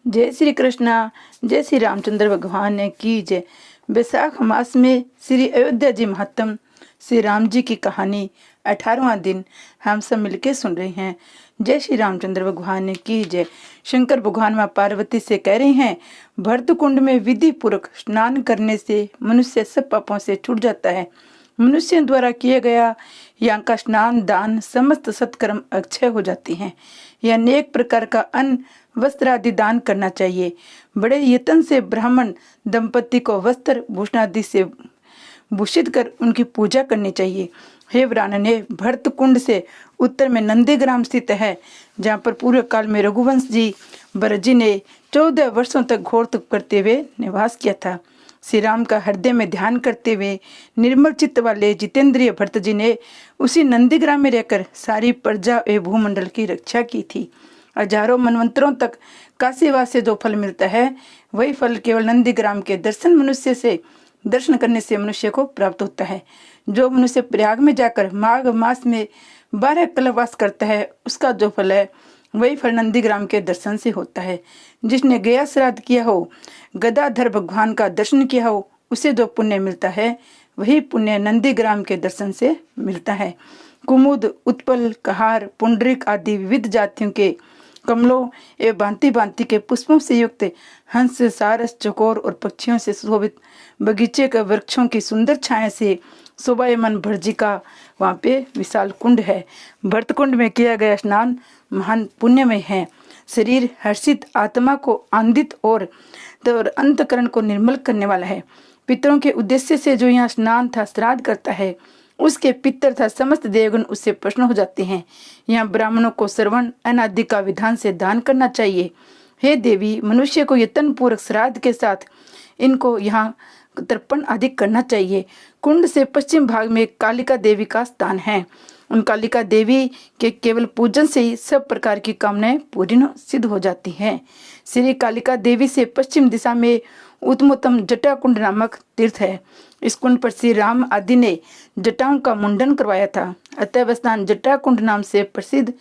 जय श्री कृष्णा। जय श्री रामचंद्र भगवान की जय। बैसाख मास में श्री अयोध्या जी महात्म श्री राम जी की कहानी 18वां दिन हम सब मिलके सुन रहे हैं। जय श्री रामचंद्र भगवान की जय। शंकर भगवान मां पार्वती से कह रहे हैं, भरत कुंड में विधि पूर्वक स्नान करने से मनुष्य सब पापों से छूट जाता है। मनुष्यों द्वारा किया गया यहाँ का स्नान दान समस्त सत्कर्म अक्षय हो जाती हैं। यह अनेक प्रकार का अन्न वस्त्र आदि दान करना चाहिए। बड़े यत्न से ब्राह्मण दंपति को वस्त्र भूषण आदि से भूषित कर उनकी पूजा करनी चाहिए। हे ब्राह्मणे, भरत कुंड से उत्तर में नंदीग्राम स्थित है, जहाँ पर पूर्व काल में रघुवंश जी भरत जी ने 14 वर्षों तक घोर तप करते हुए निवास किया था। श्री राम का हृदय में ध्यान करते हुए निर्मल चित्त वाले जितेंद्रिय भरत जी ने उसी नंदीग्राम में रहकर सारी प्रजा एवं भूमंडल की रक्षा की थी। हजारों मनवंतरों तक काशीवास से जो फल मिलता है, वही फल केवल नंदीग्राम के दर्शन करने से मनुष्य को प्राप्त होता है। जो मनुष्य प्रयाग में जाकर माघ मास में 12 कल्पवास करता है, उसका जो फल है वही फल नंदीग्राम के दर्शन से होता है। जिसने गया श्राद्ध किया हो, गदाधर भगवान का दर्शन किया हो, उसे जो पुण्य मिलता है वही पुण्य नंदीग्राम के दर्शन से मिलता है। कुमुद, उत्पल, कहार, पुंडरिक आदि विविध जातियों के कमलों एवं भांति भांति के पुष्पों से युक्त हंस, सारस, चकोर और पक्षियों से शोभित बगीचे के वृक्षों की सुंदर छाया से शोभायमान भरजी का वहाँ पे विशाल कुंड है। भरत कुंड में किया गया स्नान महान पुण्यमय है। शरीर हर्षित, आत्मा को आनंदित और अंतकरण को निर्मल करने वाला है। पितरों के उद्देश्य से जो यहाँ स्नान था श्राद्ध करता है, उसके पितर था समस्त देवगण उससे प्रसन्न हो जाते हैं। यहाँ ब्राह्मणों को श्रवण अनादि का विधान से दान करना चाहिए। हे देवी, मनुष्य को यत्न पूर्वक श्राद्ध के साथ इनको यहाँ तर्पण आदि करना चाहिए। कुंड से पश्चिम भाग में कालिका देवी का स्थान है। उन कालिका देवी के केवल पूजन से ही सब प्रकार की कामनाएं पूरी सिद्ध हो जाती हैं। श्री कालिका देवी से पश्चिम दिशा में उत्तमोत्तम जटा कुंड नामक तीर्थ है। इस कुंड पर श्री राम आदि ने जटाओं का मुंडन करवाया था, अतः वह स्थान जटा कुंड नाम से प्रसिद्ध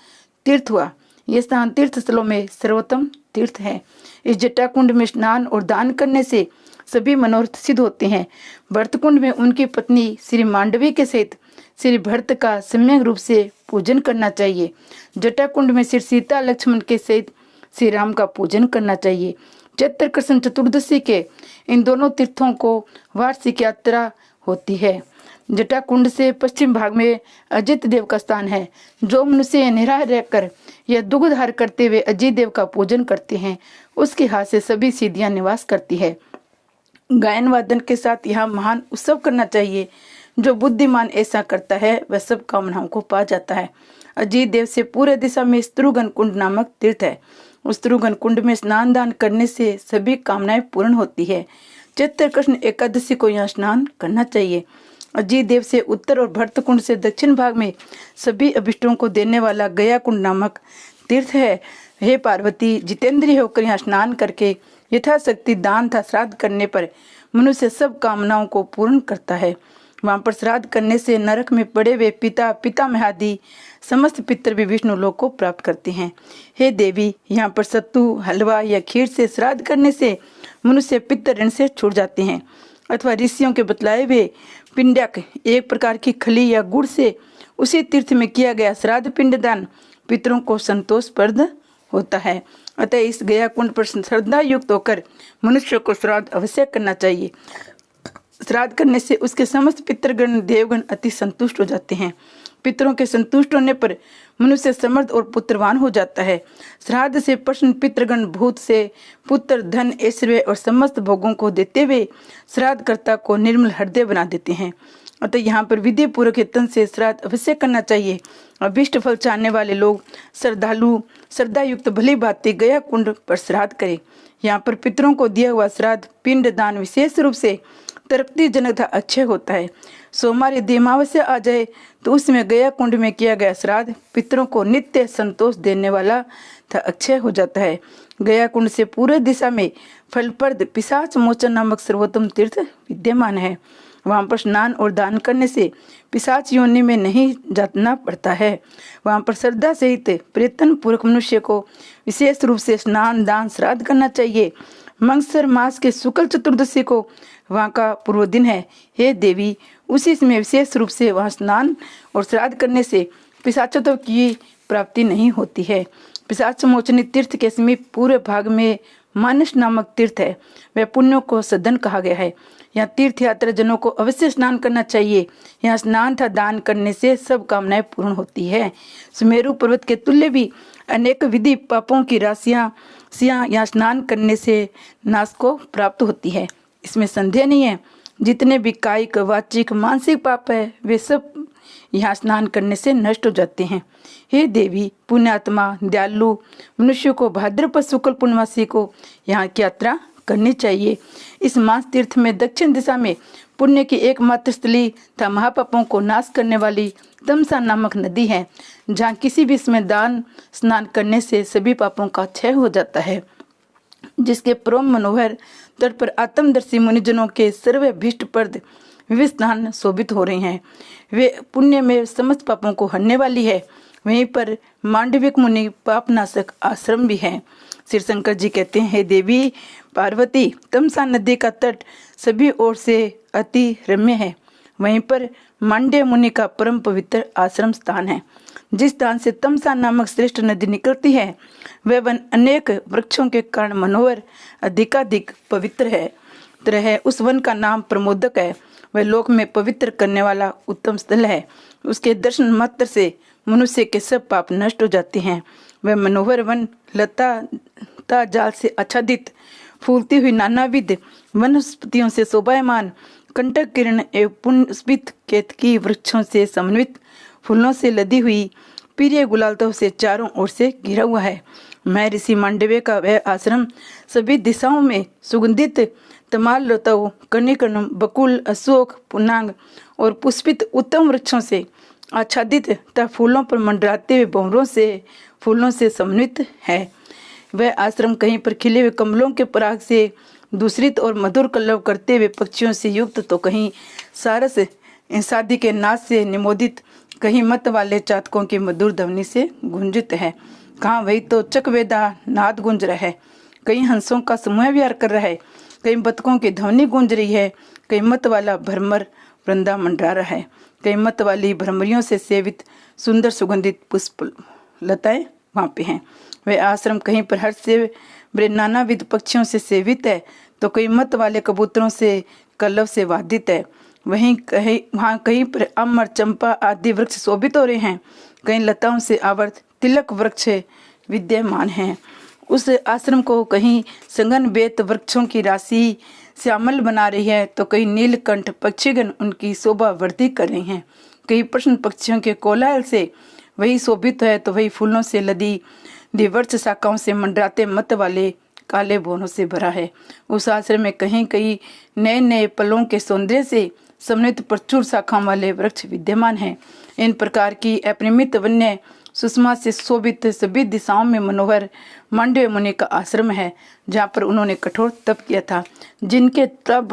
तीर्थ हुआ। यह स्थान तीर्थ स्थलों में सर्वोत्तम तीर्थ है। इस जटा कुंड में स्नान और दान करने से सभी मनोरथ सिद्ध होते हैं। भरत कुंड में उनकी पत्नी श्री मांडवी के सहित श्री भरत का सम्यक रूप से पूजन करना चाहिए। जटा कुंड में श्री सीता लक्ष्मण के सहित श्री राम का पूजन करना चाहिए। चैत्र कृष्ण चतुर्दशी के इन दोनों तीर्थों को वार्षिक यात्रा होती है। जटा कुंड से पश्चिम भाग में अजित देव का स्थान है। जो मनुष्य निराहार रहकर यह दुग्धार करते हुए अजित देव का पूजन करते हैं, उसके हाथ से सभी सिद्धियां निवास करती है। गायन वादन के साथ यहाँ महान उत्सव करना चाहिए। जो बुद्धिमान ऐसा करता है वह सब कामनाओं को पा जाता है। अजित देव से पूरे दिशा में स्त्रुगन कुंड नामक तीर्थ है। उस स्त्रुगन कुंड में स्नान दान करने से सभी कामनाएं पूर्ण होती है। चैत्र कृष्ण एकादशी को यहाँ स्नान करना चाहिए। अजित देव से उत्तर और भरत कुंड से दक्षिण भाग में सभी अभिष्टों को देने वाला गया कुंड नामक तीर्थ है। हे पार्वती, जितेंद्रिय होकर यहाँ स्नान करके यथाशक्ति दान था श्राद्ध करने पर मनुष्य सब कामनाओं को पूर्ण करता है। वहाँ पर श्राद्ध करने से नरक में पड़े हुए पिता पितामह आदि समस्त पितर भी विष्णु लोक को प्राप्त करते हैं। हे देवी, यहाँ पर सत्तू, हलवा या खीर से श्राद्ध करने से मनुष्य पितर ऋण से छूट जाते हैं। अथवा ऋषियों के बतलाए हुए पिंडक एक प्रकार की खली या गुड़ से उसी तीर्थ में किया गया श्राद्ध पिंडदान पितरों को संतोषप्रद होता है। अतः इस गया कुंड पर श्रद्धा युक्त होकर मनुष्य को श्राद्ध अवश्य करना चाहिए। श्राद्ध करने से उसके समस्त पितृगण देवगण अति संतुष्ट हो जाते हैं। पितरों के संतुष्ट होने पर मनुष्य समर्थ और पुत्रवान हो जाता है। श्राद्ध से प्रसन्न पितृगण भूत से पुत्र, धन, ऐश्वर्य और समस्त भोगों को देते हुए श्राद्धकर्ता को निर्मल हृदय बना देते हैं। अतः यहाँ पर विधि पूर्वक यत्न से श्राद्ध अवश्य करना चाहिए। अभिष्ट फल चाहने वाले लोग श्रद्धालु श्रद्धा युक्त भली भांति गया कुंड पर श्राद्ध करें। यहाँ पर पितरों को दिया हुआ श्राद्ध पिंड दान विशेष रूप से तृप्तिजनक था, अच्छे होता है। सोमवार यदि अमावस्या आ जाए तो उसमें गया कुंड में किया गया श्राद्ध पितरों को नित्य संतोष देने वाला था, अक्षय हो जाता है। गया कुंड से पूरे दिशा में फलप्रद पिशाच मोचन नामक सर्वोत्तम तीर्थ विद्यमान है। वहाँ पर स्नान और दान करने से पिशाच योनि में नहीं जाना पड़ता है। वहाँ पर श्रद्धा सहित प्रयत्न पूर्वक मनुष्य को विशेष रूप से स्नान दान श्राद्ध करना चाहिए। मंगसर मास के शुक्ल चतुर्दशी को वहाँ का पूर्व दिन है। हे देवी, उसी समय विशेष रूप से वहाँ स्नान और श्राद्ध करने से पिशाचों की प्राप्ति नहीं होती है। पिशाच मोचनी तीर्थ के समीप पूर्व भाग में मानस नामक तीर्थ है। वह पुण्यों को सदन कहा गया है। यहाँ तीर्थ यात्रा जनों को अवश्य स्नान करना चाहिए। यहाँ स्नान तथा दान करने से सब कामनाएं पूर्ण होती है। सुमेरु पर्वत के तुल्य भी अनेक विधि पापों की राशियां यहाँ स्नान करने से नाश को प्राप्त होती है, इसमें संदेह नहीं है। जितने भी कायिक वाचिक मानसिक पाप है वे सब यहाँ स्नान करने से नष्ट हो जाते हैं। हे देवी, पुण्यात्मा दयालु मनुष्य को भाद्रपद शुक्ल पूर्णमासी को यहाँ की यात्रा करनी चाहिए। इस मास तीर्थ में दक्षिण दिशा में पुण्य की एकमात्र स्थली तथा महापापों को नाश करने वाली तमसा नामक नदी है, जहाँ किसी भी समय दान स्नान करने से सभी पापों का क्षय हो जाता है। जिसके परम मनोहर तट पर आत्मदर्शी मुनिजनों के सर्वभीष्ट प्रद विविध स्थान शोभित हो रहे हैं। वे पुण्य में समस्त पापों को हरने वाली है। वहीं पर मांडविक मुनि पापनाशक आश्रम भी है। श्री शंकर जी कहते हैं, हे देवी पार्वती, तमसा नदी का तट सभी ओर से अति रम्य है। वहीं पर मांड्य मुनि का परम पवित्र आश्रम स्थान है। जिस स्थान से तमसा नामक श्रेष्ठ नदी निकलती है वह वन अनेक वृक्षों के कारण मनोहर अधिकाधिक पवित्र है। तरह उस वन का नाम प्रमोदक है। वह लोक में पवित्र करने वाला उत्तम स्थल है। उसके दर्शन मात्र से मनुष्य के सब पाप नष्ट हो जाते हैं। वह मनोहर वन लता जाल से आच्छादित, फूलती हुई नानाविध वनस्पतियों से शोभायमान, कंटक किरण एवं पुष्पित केतकी वृक्षों से समन्वित, फूलों से लदी हुई पीरे गुलालतों से चारों ओर से घिरा हुआ है। मैं ऋषि मांडव्य का वह आश्रम सभी दिशाओं में सुगंधित तमाल लताओं, कनिकर्णम, बकुल, अशोक, पुनांग और पुष्पित उत्तम वृक्षों से आच्छादित तथा फूलों पर मंडराते हुए भंवरों से फूलों से समन्वित है। वह आश्रम कहीं पर खिले हुए कमलों के पराग से दूषित और मधुर कल्लव करते हुए पक्षियों से युक्त, तो कहीं सारस शादी के नाच से निमोदित, कहीं मत वाले चातकों की मधुर ध्वनि से गुंजित है। कहाँ वही तो चकवेदा नाद गूंज रहा है, कहीं हंसों का समूह विहार कर रहा है, कहीं बतकों की ध्वनि गूंज रही है, कहीं मत वाला भ्रमर वृंदा मंडरा रहा है, कहीं मत वाली भ्रमरियों से सेवित सुंदर सुगंधित पुष्प लताएं वहाँ पे हैं। वह आश्रम कहीं पर हर्ष से बड़े नानाविध पक्षियों से सेवित है, तो कहीं मत वाले कबूतरों से कल्लव से वादित है। वहीं कहीं पर अमर चंपा आदि वृक्ष शोभित हो रहे हैं, कहीं लताओं से आवर्त तिलक वृक्ष विद्यमान हैं। उस आश्रम को कहीं संगन बेत वृक्षों की राशि श्यामल बना रही है, तो कहीं नीलकंठ पक्षीगण उनकी शोभा वृद्धि कर रहे हैं। कहीं प्रश्न पक्षियों के कोलाहल से वही शोभित है, तो वही फूलों से लदी दिवर्ष शाखाओं से मंडराते मत वाले काले बोनों से भरा है। उस आश्रम में कहीं कहीं नए नए पलों के सौंदर्य से समन्वित प्रचुर शाखाओं वाले वृक्ष विद्यमान हैं। इन प्रकार की अपरिमित वन्य सुषमा से शोभित सभी दिशाओं में मनोहर मांडव्य मुनि का आश्रम है, जहाँ पर उन्होंने कठोर तप किया था, जिनके तप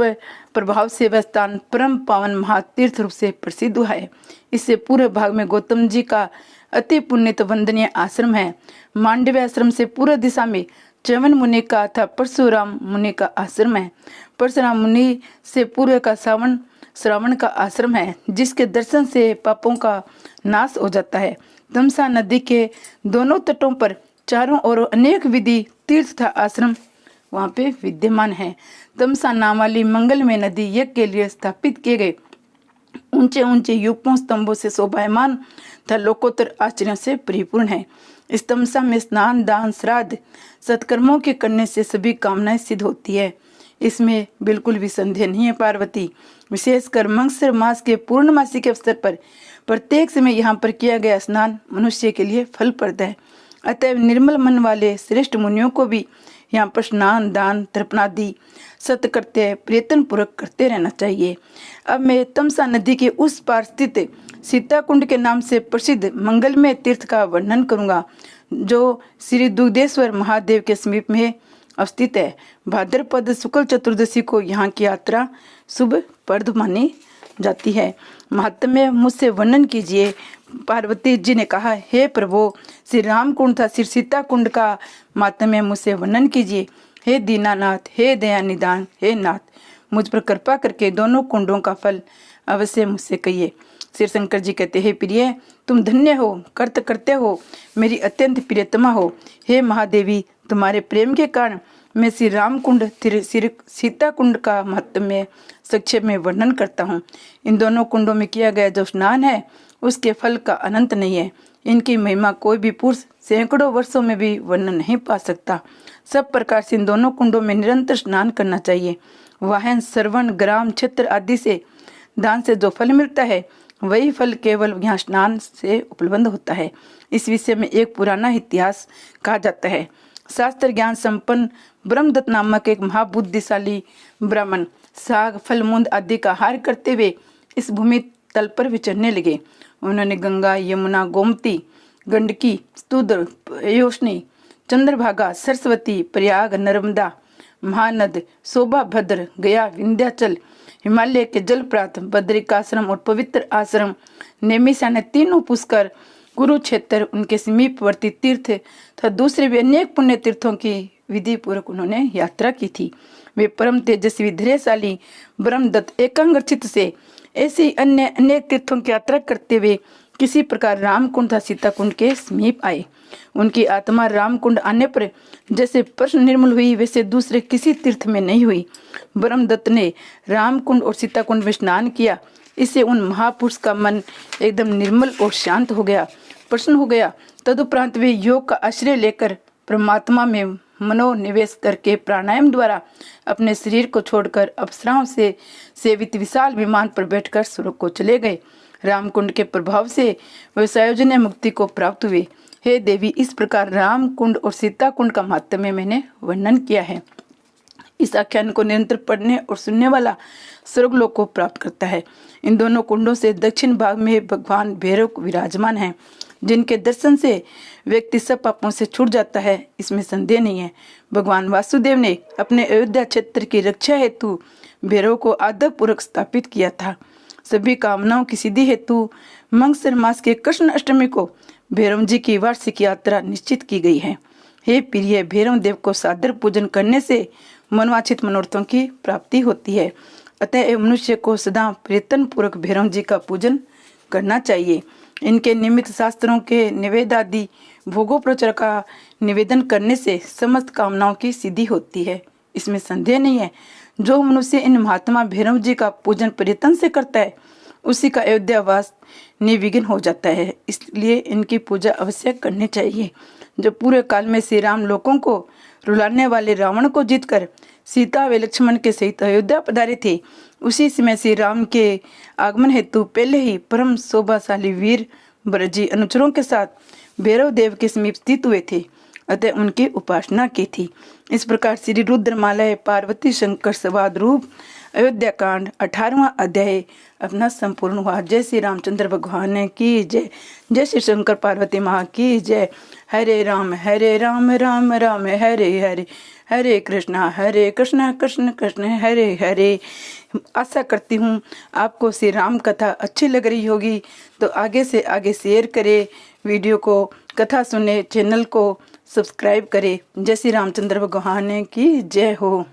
प्रभाव से वह स्थान परम पावन महातीर्थ रूप से प्रसिद्ध हुआ है। इससे पूर्व भाग में गौतम जी का अति पुण्यत वंदनीय आश्रम है। मांडव्य आश्रम से पूर्व दिशा में च्यवन मुनि का तथा परशुराम मुनि का आश्रम है। परशुराम मुनि से पूर्व का श्रावण का आश्रम है, जिसके दर्शन से पापों का नाश हो जाता है। तमसा नदी के दोनों तटों पर चारों ओर अनेक विधि तीर्थ तथा आश्रम वहाँ पे विद्यमान है। तमसा नाम वाली मंगलमय नदी यज्ञ के लिए स्थापित किए गए ऊंचे ऊंचे यूपों स्तंभों से शोभायमान तथा लोकोत्तर आश्चर्यों से परिपूर्ण है। इस तमसा में स्नान दान श्राद्ध सत्कर्मों के करने से सभी कामनाएं सिद्ध होती है। इसमें बिल्कुल भी संदेह नहीं है पार्वती। विशेषकर मंगसर मास के पूर्णमासी के अवसर पर प्रत्येक समय यहाँ पर किया गया स्नान मनुष्य के लिए फलप्रद है। अतः निर्मल मन वाले श्रेष्ठ मुनियों को भी यहाँ पर स्नान दान तर्पणादि सत्कृत्य प्रयत्न पूर्वक करते रहना चाहिए। अब मैं तमसा नदी के उस पार स्थित सीता कुंड के नाम से प्रसिद्ध मंगलमय तीर्थ का वर्णन करूंगा, जो श्री दुग्धेश्वर महादेव के समीप में अवस्थित है। भाद्रपद शुक्ल चतुर्दशी को यहाँ की यात्रा शुभ प्रद मानी जाती है। महात्म्य मुझसे वर्णन कीजिए। पार्वती जी ने कहा, हे प्रभु, श्री राम कुंड था श्री सीता कुंड का महात्म्य मुझसे वर्णन कीजिए। हे दीनानाथ, हे दया निदान, हे नाथ, मुझ पर कृपा करके दोनों कुंडों का फल अवश्य मुझसे कहिए। श्री शंकर जी कहते, हे प्रिय, तुम धन्य हो, कर्त करते हो, मेरी अत्यंत प्रियतमा हो। हे महादेवी, तुम्हारे प्रेम के कारण मैं श्री राम कुंड श्री सीता कुंड का महात्म्य संक्षेप में वर्णन करता हूँ। इन दोनों कुंडों में किया गया जो स्नान है उसके फल का अनंत नहीं है। इनकी महिमा कोई भी पुरुष सैकड़ों वर्षों में भी वर्णन नहीं पा सकता। सब प्रकार से इन दोनों कुंडों में निरंतर स्नान करना चाहिए। वाहन, श्रवण, ग्राम, क्षेत्र आदि से दान से जो फल मिलता है वही फल केवल यहाँ स्नान से उपलब्ध होता है। इस विषय में एक पुराना इतिहास कहा जाता है। शास्त्र ज्ञान संपन्न ब्रह्मदत्त नामक एक महाबुद्धिशाली ब्राह्मण साग, फल, मूंद आदि का आहार करते हुए इस भूमि तल पर विचरने लगे। उन्होंने गंगा, यमुना, गोमती, गंडकी, स्तुद्र, योशनी, चंद्रभागा, सरस्वती, प्रयाग, नर्मदा, महानद, शोभाभद्र, गया, विंध्याचल, हिमालय के जलप्रात, बद्रिकाश्रम और पवित्र आश्रम, नैमिषारण्य, तीनों पुष्कर, कुरुक्षेत्र, उनके समीपवर्ती तीर्थ तथा दूसरे भी अनेक पुण्य तीर्थों की विधि पूर्वक उन्होंने यात्रा की थी। वे परम तेजस्वी धैर्यशाली ब्रह्मदत्त एकाग्रचित्त से ऐसे अन्य अनेक तीर्थों की यात्रा करते हुए किसी प्रकार रामकुंड तथा सीता कुंड के समीप आए। उनकी आत्मा रामकुंड आने पर जैसे प्रश्न निर्मल हुई वैसे दूसरे किसी तीर्थ में नहीं हुई। ब्रह्मदत्त ने रामकुंड और सीता कुंड में स्नान किया। इससे उन महापुरुष का मन एकदम निर्मल और शांत हो गया, प्रसन्न हो गया। तदुपरांत वे योग का आश्रय लेकर परमात्मा में मनोनिवेश करके प्राणायाम द्वारा अपने शरीर को छोड़कर अप्सराओं से सेवित विशाल विमान पर बैठकर स्वर्ग को चले गए। रामकुंड के प्रभाव से वे सायोजन्य मुक्ति को प्राप्त हुए। हे देवी, इस प्रकार रामकुंड और सीता कुंड का महात्म्य मैंने वर्णन किया है। इस आख्यान को निरंतर पढ़ने और सुनने वाला स्वर्गलोक को प्राप्त करता है। इन दोनों कुंडों से दक्षिण भाग में भगवान भैरव विराजमान हैं, जिनके दर्शन से व्यक्ति सब पापों से छूट जाता है, इसमें संदेह नहीं है। भगवान वासुदेव ने अपने अयोध्या क्षेत्र की रक्षा हेतु भैरव को आदर पूर्वक स्थापित किया था। सभी कामनाओं की सिद्धि हेतु मंगसर मास के कृष्ण अष्टमी को भैरव जी की वार्षिक यात्रा निश्चित की गई है। हे प्रिय, भैरव देव को सादर पूजन करने से मनोवांछित मनोरथों की प्राप्ति होती है। अतः मनुष्य को सदा प्रयत्न पूर्वक भैरव जी का पूजन करना चाहिए। इनके निमित्त शास्त्रों के निवेद आदि भोगोपचार का निवेदन करने से समस्त कामनाओं की सिद्धि होती है, इसमें संदेह नहीं है। जो मनुष्य इन महात्मा भैरव जी का पूजन प्रयत्न से करता है उसी का अयोध्यावास निर्विघ्न हो जाता है। इसलिए इनकी पूजा अवश्य करनी चाहिए। जो पूरे काल में श्री राम लोगों को रुलाने वाले रावण को जीतकर सीता व लक्ष्मण के सहित अयोध्या पधारे थे, उसी समय श्री राम के आगमन हेतु पहले ही परम शोभाशाली वीर ब्रजी अनुचरों के साथ भैरव देव के समीप स्थित हुए थे, अतः उनकी उपासना की थी। इस प्रकार श्री रुद्रमालय पार्वती शंकर संवाद रूप अयोध्या कांड 18वां अध्याय अपना संपूर्ण हुआ। जय श्री रामचंद्र भगवान की जय। जय श्री शंकर पार्वती माँ की जय। हरे राम राम राम हरे हरे, हरे कृष्ण कृष्ण कृष्ण हरे हरे। आशा करती हूँ आपको श्री राम कथा अच्छी लग रही होगी, तो आगे से आगे शेयर करें वीडियो को, कथा सुने, चैनल को सब्सक्राइब करें। जय श्री रामचंद्र भगवान की जय हो।